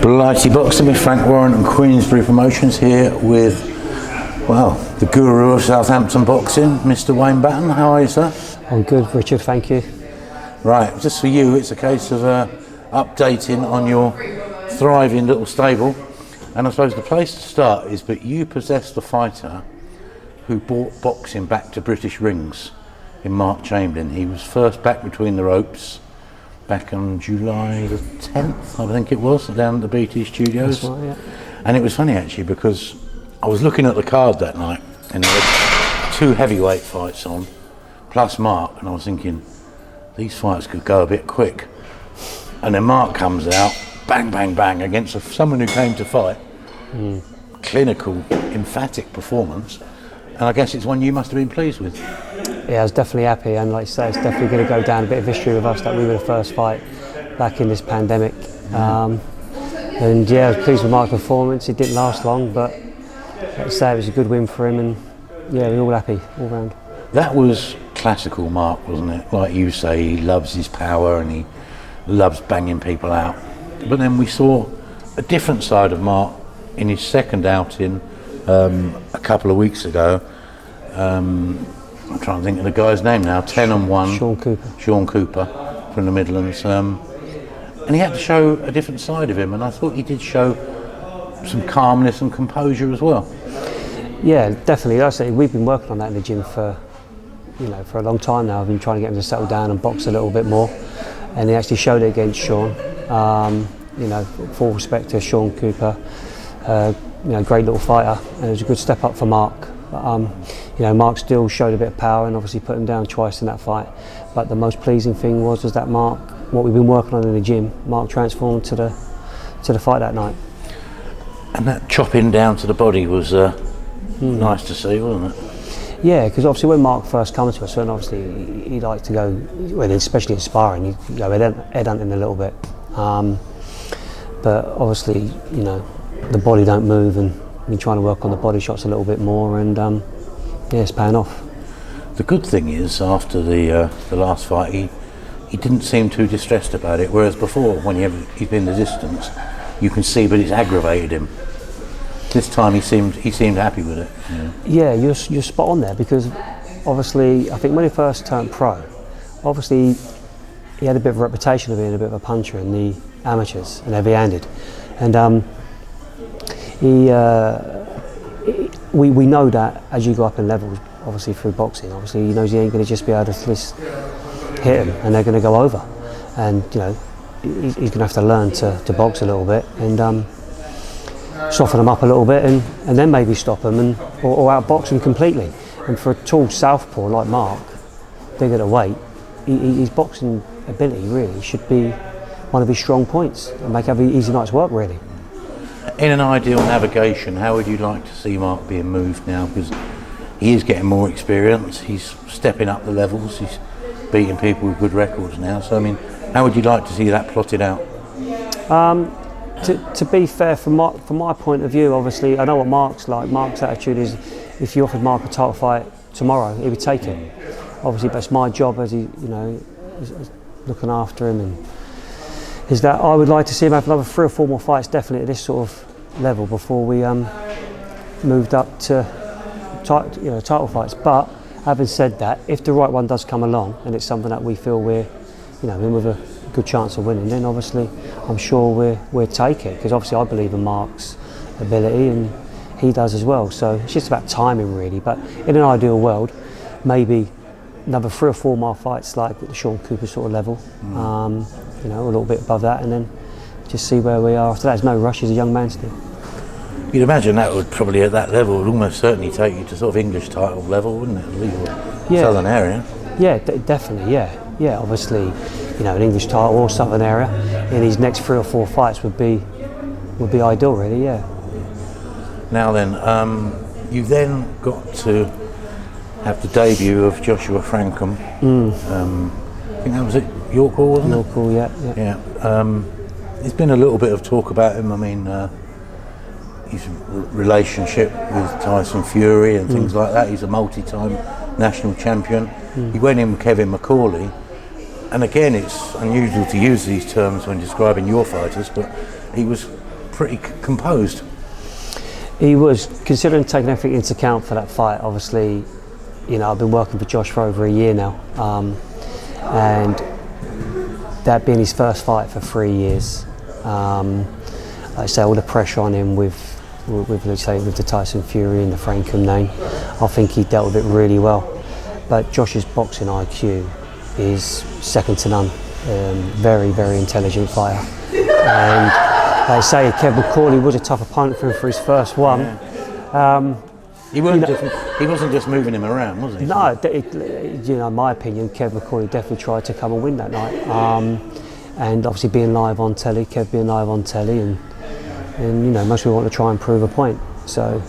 Blighty Boxing with Frank Warren and Queensbury Promotions here with, well, the guru of Southampton boxing, Mr. Wayne Batten. How are you, sir? I'm good, Richard, thank you. Right, just for you, it's a case of updating on your thriving little stable. And I suppose the place to start is that you possessed a fighter who brought boxing back to British rings in Mark Chamberlain. He was first back between the ropes back on July the 10th, I think it was, down at the BT Studios. That's right, yeah. And it was funny actually because I was looking at the card that night and there were two heavyweight fights on, plus Mark, and I was thinking, these fights could go a bit quick. And then Mark comes out, bang, bang, bang, against someone who came to fight. Clinical, emphatic performance. And I guess it's one you must have been pleased with. Yeah, I was definitely happy, and like you say, it's definitely going to go down a bit of history with us that we were the first fight back in this pandemic. And yeah, I was pleased with Mark's performance. It didn't last long, but like I say, it was a good win for him, and yeah, we're all happy all round. That was classical Mark, wasn't it? Like you say, he loves his power and he loves banging people out. But then we saw a different side of Mark in his second outing a couple of weeks ago. I'm trying to think of the guy's name now. 10-1. Sean Cooper from the Midlands. And he had to show a different side of him, and I thought he did show some calmness and composure as well. Yeah, definitely. Like I say, we've been working on that in the gym for a long time now. I've been trying to get him to settle down and box a little bit more, and he actually showed it against Sean. Full respect to Sean Cooper. Great little fighter, and it was a good step up for Mark. Mark still showed a bit of power and obviously put him down twice in that fight. But the most pleasing thing was that Mark, what we've been working on in the gym, Mark transformed to the fight that night. And that chopping down to the body was nice to see, wasn't it? Yeah, because obviously when Mark first comes to us, and obviously he liked to go, especially in sparring, he'd go headhunting a little bit. But obviously, the body don't move, and we've been trying to work on the body shots a little bit more, and it's paying off. The good thing is, after the last fight, he didn't seem too distressed about it, whereas before, when he'd been the distance, you can see that it's aggravated him. This time he seemed happy with it. Yeah, you're spot on there, because obviously I think when he first turned pro, obviously he had a bit of a reputation of being a bit of a puncher in the amateurs and heavy-handed, and we know that as you go up in levels, obviously through boxing, obviously he knows he ain't going to just be able to just hit him and they're going to go over, and he's going to have to learn to box a little bit and soften them up a little bit, and then maybe stop them or outbox them completely. And for a tall southpaw like Mark, big at the weight, his boxing ability really should be one of his strong points and make every easy night's work really. In an ideal navigation, how would you like to see Mark being moved now? Because he is getting more experience, he's stepping up the levels, he's beating people with good records now. So, I mean, how would you like to see that plotted out? To be fair, from my point of view, obviously, I know what Mark's like. Mark's attitude is, if you offered Mark a title fight tomorrow, he would take it. Obviously, but it's my job as as looking after him, and is that I would like to see him have another 3 or 4 more fights, definitely at this sort of level, before we moved up to title fights. But having said that, if the right one does come along and it's something that we feel we're in with a good chance of winning, then obviously I'm sure we'll take it, because obviously I believe in Mark's ability and he does as well. So it's just about timing really. But in an ideal world, maybe another 3 or 4 more fights like with the Sean Cooper sort of level. A little bit above that, and then just see where we are after that. There's no rush, he's a young man still. You'd imagine that would probably, at that level, would almost certainly take you to sort of English title level, wouldn't it? Legal southern area. Yeah, definitely, yeah. Obviously, an English title or southern area in his next 3 or 4 fights would be ideal, really, yeah. Now then, you then got to have the debut of Joshua Frankham. I think that was it, York Hall, wasn't it? York Hall, yeah. There's been a little bit of talk about him. I mean, his relationship with Tyson Fury and things like that. He's a multi-time national champion. He went in with Kevin McCauley, and again, it's unusual to use these terms when describing your fighters, but he was pretty composed. He was, considering taking everything into account for that fight. Obviously, you know, I've been working for Josh for over a year now, and that being his first fight for 3 years, like I say, all the pressure on him with let's say with the Tyson Fury and the Frankham name, I think he dealt with it really well. But Josh's boxing IQ is second to none. Very, very intelligent fighter. And like I say, Kevin McCauley was a tough opponent for him for his first one. Yeah. He wasn't just moving him around, was he? No, you know, in my opinion, Kevin McCauley definitely tried to come and win that night. And obviously being live on telly, Kev being live on telly, and you know, most people want to try and prove a point. So,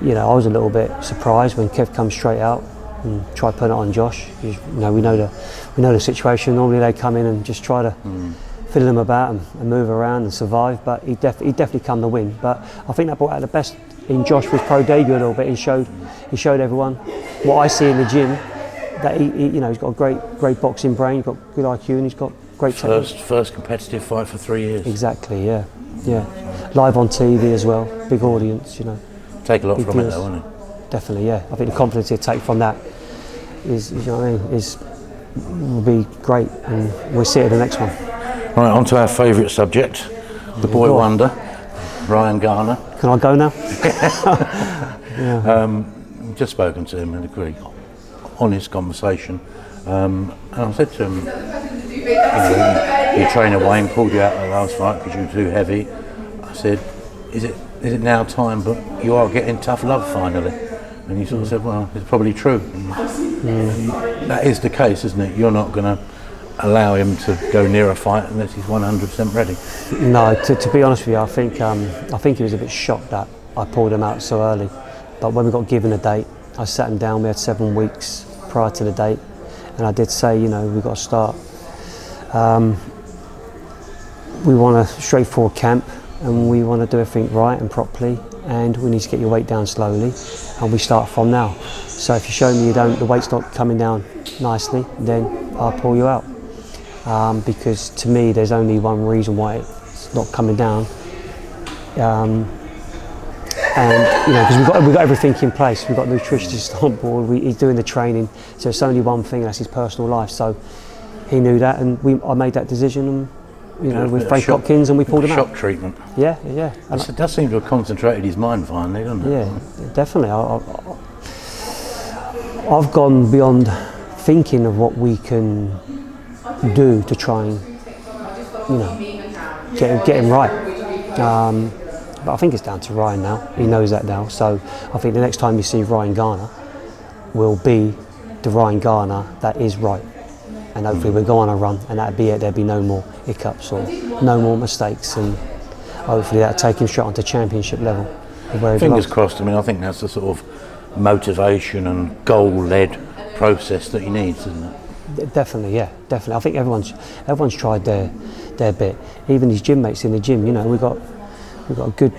you know, I was a little bit surprised when Kev comes straight out and tried putting it on Josh. You know, we know the situation. Normally they come in and just try to fiddle him about and move around and survive. But he definitely come to win. But I think that brought out the best in Josh for his pro debut a little bit. He showed everyone what I see in the gym, that he you know, he's got a great boxing brain, he's got good IQ, and he's got great technique. First competitive fight for 3 years. Exactly, yeah. Live on TV as well, big audience, you know. Take a lot from it though, won't it? Definitely, yeah. I think the confidence he'll take from that is, you know what I mean, will be great, and we'll see it in the next one. Right, on to our favourite subject, the boy wonder, Ryan Garner. Can I go now? Just spoken to him, had a very honest conversation, and I said to him, you know, your trainer Wayne pulled you out of the last fight because you were too heavy. I said, is it now time, but you are getting tough love finally? And he sort of said, well, it's probably true. And that is the case, isn't it? You're not going to allow him to go near a fight unless he's 100% ready. No, to be honest with you, I think he was a bit shocked that I pulled him out so early. But when we got given a date, I sat him down. We had 7 weeks prior to the date, and I did say, you know, we've got to start. We want a straightforward camp, and we want to do everything right and properly, and we need to get your weight down slowly, and we start from now. So if you show me the weight's not coming down nicely, then I'll pull you out. Because to me, there's only one reason why it's not coming down. And you know, because we've got everything in place. We've got nutritionists on board. He's doing the training. So it's only one thing, and that's his personal life. So he knew that, and I made that decision. And, you know, with Frank Hopkins, and we pulled him out. Shock treatment. Yeah. It does seem to have concentrated his mind finally, doesn't it? Yeah, definitely. I've gone beyond thinking of what we can do to try and, you know, get him right. But I think it's down to Ryan now. He knows that now. So I think the next time you see Ryan Garner will be the Ryan Garner that is right. And hopefully we'll go on a run, and that'll be it. There'll be no more hiccups or no more mistakes, and hopefully that'll take him straight onto championship level. Fingers crossed. I mean, I think that's the sort of motivation and goal-led process that he needs, isn't it? Definitely, yeah, definitely. I think everyone's tried their bit. Even his gym mates in the gym. You know, we've got a good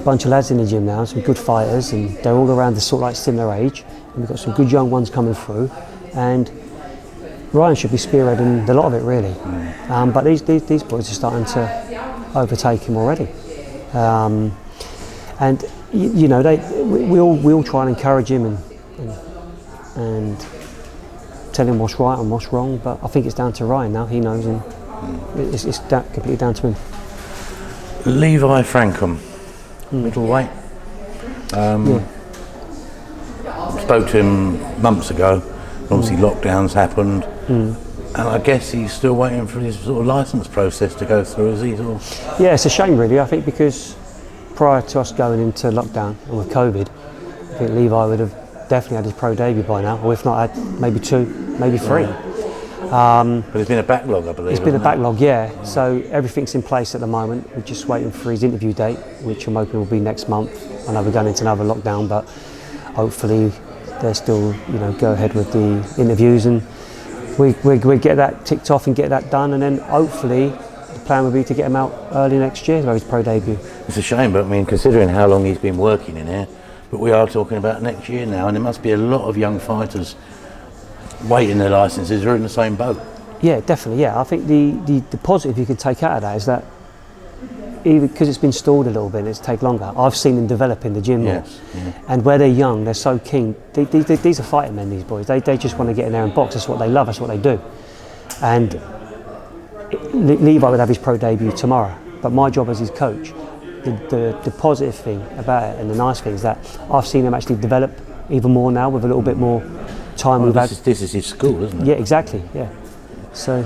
bunch of lads in the gym now, some good fighters, and they're all around the sort of like similar age. And we've got some good young ones coming through, and Ryan should be spearheading a lot of it, really. But these boys are starting to overtake him already. And you know, we all try and encourage him and tell him what's right and what's wrong. But I think it's down to Ryan now. He knows, and it's completely down to him. Levi Frankham, middleweight. Spoke to him months ago. Obviously, lockdowns happened, and I guess he's still waiting for his sort of licence process to go through. Is he? Yeah, it's a shame, really. I think because prior to us going into lockdown and with COVID, I think Levi would have definitely had his pro debut by now, or if not, had maybe 2, maybe 3. But there's been a backlog, I believe. There's been a backlog, yeah. So everything's in place at the moment. We're just waiting for his interview date, which I'm hoping will be next month. I know we're going into another lockdown, but hopefully they'll still, you know, go ahead with the interviews, and we get that ticked off and get that done, and then hopefully the plan would be to get him out early next year for his pro debut. It's a shame, but I mean, considering how long he's been working in here, but we are talking about next year now, and there must be a lot of young fighters waiting their licences are in the same boat. Yeah, definitely. Yeah, I think the positive you can take out of that is that even because it's been stalled a little bit and it's take longer, I've seen them develop in the gym more. Yes. Yeah. And where they're young, they're so keen. These are fighting men, these boys. They just want to get in there and box. That's what they love, that's what they do. And Levi would have his pro debut tomorrow, but my job as his coach, the positive thing about it and the nice thing is that I've seen them actually develop even more now with a little bit more time. Well, this is his school, isn't it? Yeah, exactly, yeah. So,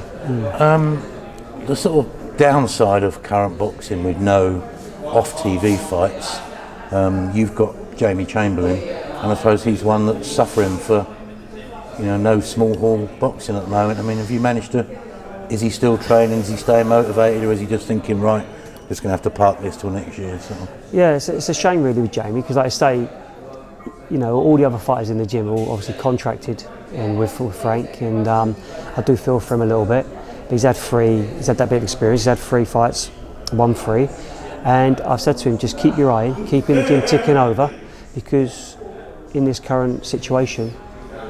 The sort of downside of current boxing with no off-TV fights, you've got Jamie Chamberlain, and I suppose he's one that's suffering for, no small hall boxing at the moment. I mean, have you managed to? Is he still training? Is he staying motivated, or is he just thinking, right, just going to have to park this till next year? So. Yeah, it's a shame really with Jamie because, like I say, all the other fighters in the gym are all obviously contracted and with Frank, and I do feel for him a little bit. But he's had that bit of experience. He's had 3 fights, won 3, and I've said to him, just keep your eye in, keep in the gym ticking over, because in this current situation,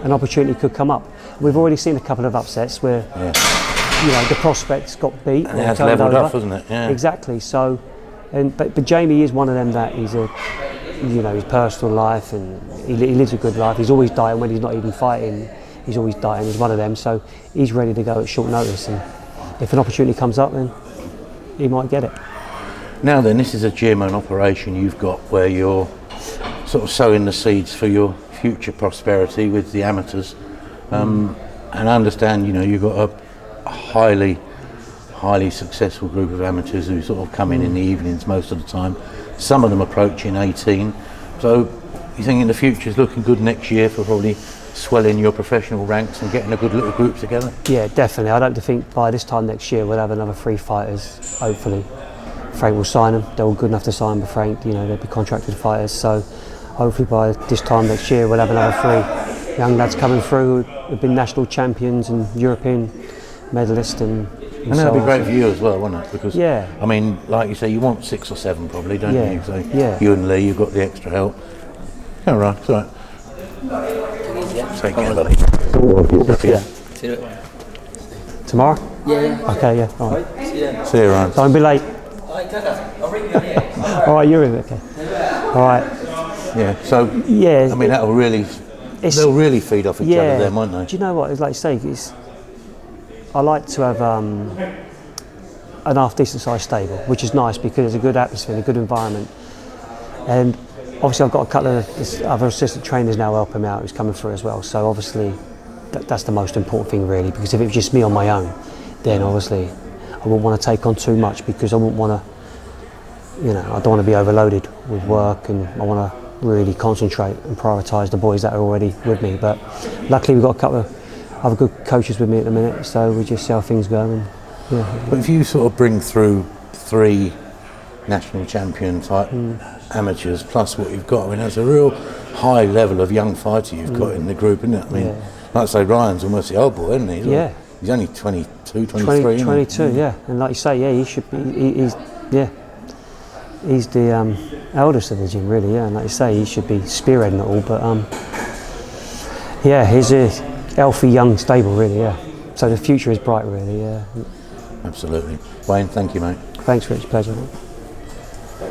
an opportunity could come up. We've already seen a couple of upsets where the prospects got beat. And it has levelled up, hasn't it? Yeah. Exactly. So, but Jamie is one of them that he's his personal life, and he lives a good life. He's always dieting when he's not even fighting. He's always dieting. He's one of them. So he's ready to go at short notice. And if an opportunity comes up, then he might get it. Now then, this is a gym and operation you've got where you're sort of sowing the seeds for your future prosperity with the amateurs. And I understand, you've got a highly successful group of amateurs who sort of come in the evenings most of the time. Some of them approaching 18. So you think in the future is looking good next year for probably swelling your professional ranks and getting a good little group together? Yeah, definitely. I don't think by this time next year we'll have another 3 fighters, hopefully. Frank will sign them. They're all good enough to sign with Frank. They'll be contracted fighters. So hopefully by this time next year we'll have another 3 young lads coming through who've been national champions and European medalists and that'd be great for you as well, wouldn't it? Because I mean, like you say, you want 6 or 7 probably, don't you? So you and Lee, you've got the extra help. All right, it's all right. Take care, buddy. See you tomorrow? Yeah. Okay, yeah. All right. See you, Ryan. Don't be late. I'll ring you here. All right, you're in. Okay. All right. Yeah. So I mean, they'll really feed off each other, then, won't they? Do you know what? It's like you say, I like to have an half decent sized stable, which is nice because there's a good atmosphere, a good environment, and obviously I've got a couple of other assistant trainers now helping me out who's coming through as well. So obviously that's the most important thing really, because if it was just me on my own, then obviously I wouldn't want to take on too much, because I wouldn't want to, I don't want to be overloaded with work, and I want to really concentrate and prioritise the boys that are already with me. But luckily we've got a couple of other good coaches with me at the minute, so we just see how things go. And But if you sort of bring through 3 national champion type amateurs plus what you've got, I mean, that's a real high level of young fighter you've got in the group, isn't it? I mean, like I say, Ryan's almost the old boy, isn't he? He's only 22, 23. 22, yeah. And like you say, he should be. He's the eldest of the gym, really. Yeah. And like you say, he should be spearheading it all. But he's a healthy young stable, really. Yeah. So the future is bright, really. Yeah. Absolutely. Wayne, thank you, mate. Thanks, Rich. Pleasure. Mate.